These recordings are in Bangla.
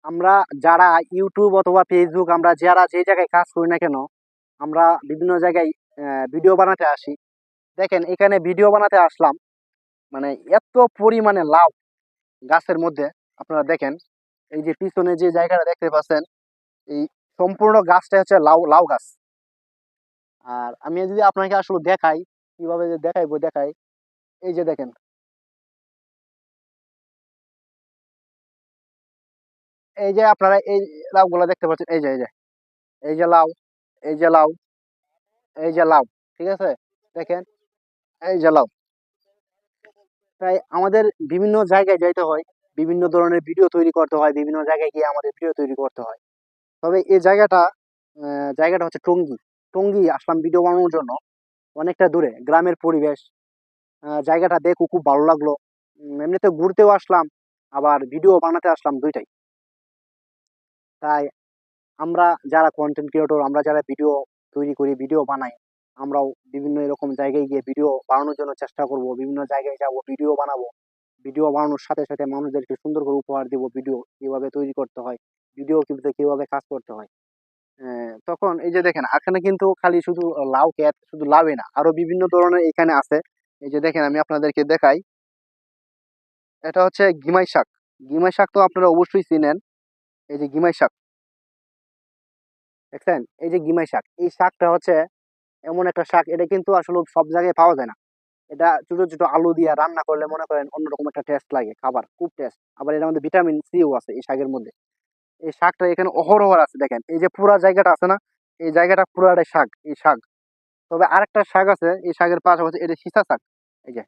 আমরা যারা ইউটিউব অথবা ফেসবুক আমরা যারা যে জায়গায় কাজ করি না কেন, আমরা বিভিন্ন জায়গায় ভিডিও বানাতে আসি। দেখেন এখানে ভিডিও বানাতে আসলাম, মানে এত পরিমাণে লাউ গাছের মধ্যে। আপনারা দেখেন এই যে পিছনে যে জায়গাটা দেখতে পাচ্ছেন, এই সম্পূর্ণ গাছটা হচ্ছে লাউ লাউ গাছ। আর আমি যদি আপনাকে আসলে দেখাই, কিভাবে যে দেখাইবো দেখাই, এই যে দেখেন, এই যে আপনারা এই লাউগুলা দেখতে পাচ্ছেন, এই যে এই যে এই যে লাউ, এই যে লাউ, এই যে লাউ, ঠিক আছে? দেখেন এই যে লাউ। তাই আমাদের বিভিন্ন জায়গায় যাইতে হয়, বিভিন্ন ধরনের ভিডিও তৈরি করতে হয়, বিভিন্ন জায়গায় গিয়ে আমাদের ভিডিও তৈরি করতে হয়। তবে এই জায়গাটা, জায়গাটা হচ্ছে টঙ্গী। টঙ্গী আসলাম ভিডিও বানানোর জন্য, অনেকটা দূরে, গ্রামের পরিবেশ। জায়গাটা দেখো খুব ভালো লাগলো। এমনিতে ঘুরতেও আসলাম, আবার ভিডিও বানাতে আসলাম, দুইটাই। তাই আমরা যারা কন্টেন্ট ক্রিয়েটর, আমরা যারা ভিডিও তৈরি করি, ভিডিও বানাই, আমরাও বিভিন্ন এরকম জায়গায় গিয়ে ভিডিও বানানোর জন্য চেষ্টা করব, বিভিন্ন জায়গায় যাব, ভিডিও বানাবো। ভিডিও বানানোর সাথে সাথে মানুষদেরকে সুন্দর করে উপহার দিব, ভিডিও কিভাবে তৈরি করতে হয়, ভিডিও কিন্তু কিভাবে কাজ করতে হয়। তখন এই যে দেখেন এখানে কিন্তু খালি শুধু লাউ ক্ষেত, শুধু লাউই না, আরো বিভিন্ন ধরনের এখানে আছে। এই যে দেখেন আমি আপনাদেরকে দেখাই, এটা হচ্ছে গিমাই শাক। গিমাই শাক তো আপনারা অবশ্যই চিনেন। এই যে গিমাই শাক, দেখছেন? এই যে গিমাই শাক, এই শাকটা হচ্ছে এমন একটা শাক, এটা কিন্তু আসলে সব জায়গায় পাওয়া যায় না। এটা ছোট ছোট আলু দিয়ে রান্না করলে মনে করেন অন্যরকম একটা টেস্ট লাগে, খাবার খুব টেস্ট। আবার এর মধ্যে ভিটামিন সিও আছে এই শাকের মধ্যে। এই শাকটা এখানে অহরহ আছে, দেখেন এই যে পুরা জায়গাটা আছে না, এই জায়গাটা পুরাটাই শাক, এই শাক। তবে আরেকটা শাক আছে এই শাকের পাশাপাশি, এটা সিসা শাক। এই যে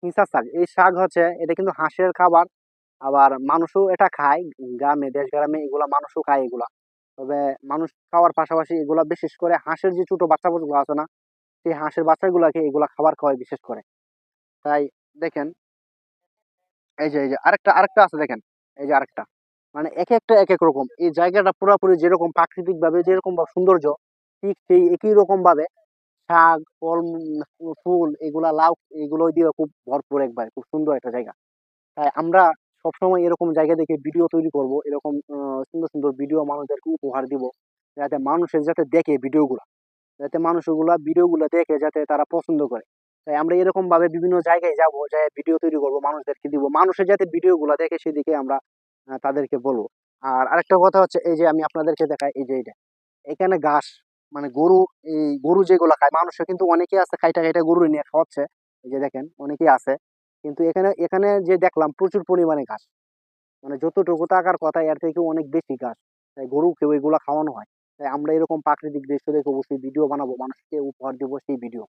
সিসা শাক, এই শাক হচ্ছে এটা কিন্তু হাঁসের খাবার। আবার মানুষও এটা খায়, গ্রামে, দেশ গ্রামে এগুলা মানুষও খায় এগুলা। তবে মানুষ খাওয়ার পাশাপাশি এগুলা বিশেষ করে হাঁসের যে ছোট বাচ্চা গুলো আছে না, সেই হাঁসের বাচ্চাগুলাকে এগুলা খাবার খাওয়ায় বিশেষ করে। তাই দেখেন এই যে আরেকটা আরেকটা আছে দেখেন, এই যে আরেকটা, মানে এক একটা এক এক রকম। এই জায়গাটা পুরোপুরি যেরকম প্রাকৃতিক ভাবে যেরকম ভাবে সৌন্দর্য, ঠিক সেই একই রকম ভাবে শাক, ফল, ফুল, এগুলা লাউ, এগুলো দিয়ে খুব ভরপুর, একবার খুব সুন্দর একটা জায়গা। তাই আমরা সবসময় এরকম জায়গা দেখে ভিডিও তৈরি করব, এরকম সুন্দর সুন্দর ভিডিও মানুষদেরকে উপহার দিব, যাতে মানুষের যাতে দেখে ভিডিওগুলা, যাতে মানুষ ওগুলা ভিডিওগুলো দেখে যাতে তারা পছন্দ করে। তাই আমরা এরকম ভাবে বিভিন্ন জায়গায় যাব, যাই ভিডিও তৈরি করব, মানুষদেরকে দিব, মানুষের যাতে ভিডিওগুলো দেখে সেদিকে আমরা তাদেরকে বলবো। আর আরেকটা কথা হচ্ছে, এই যে আমি আপনাদেরকে দেখাই, এই যে এটা, এখানে ঘাস, মানে গরু, এই গরু যেগুলো খায়, মানুষের কিন্তু অনেকেই আছে খাইটা খাইটা গরু নিয়ে খাওয়াচ্ছে। এই যে দেখেন অনেকেই আছে, কিন্তু এখানে এখানে যে দেখলাম প্রচুর পরিমাণে ঘাস, মানে যতটুকু টাকার কথা এর থেকে অনেক বেশি ঘাস। তাই গরুকে ওইগুলা খাওয়ানো হয়। তাই আমরা এরকম প্রাকৃতিক দৃশ্য দেখে অবশ্যই ভিডিও বানাবো, মানুষকে উপহার দেবো সেই ভিডিও।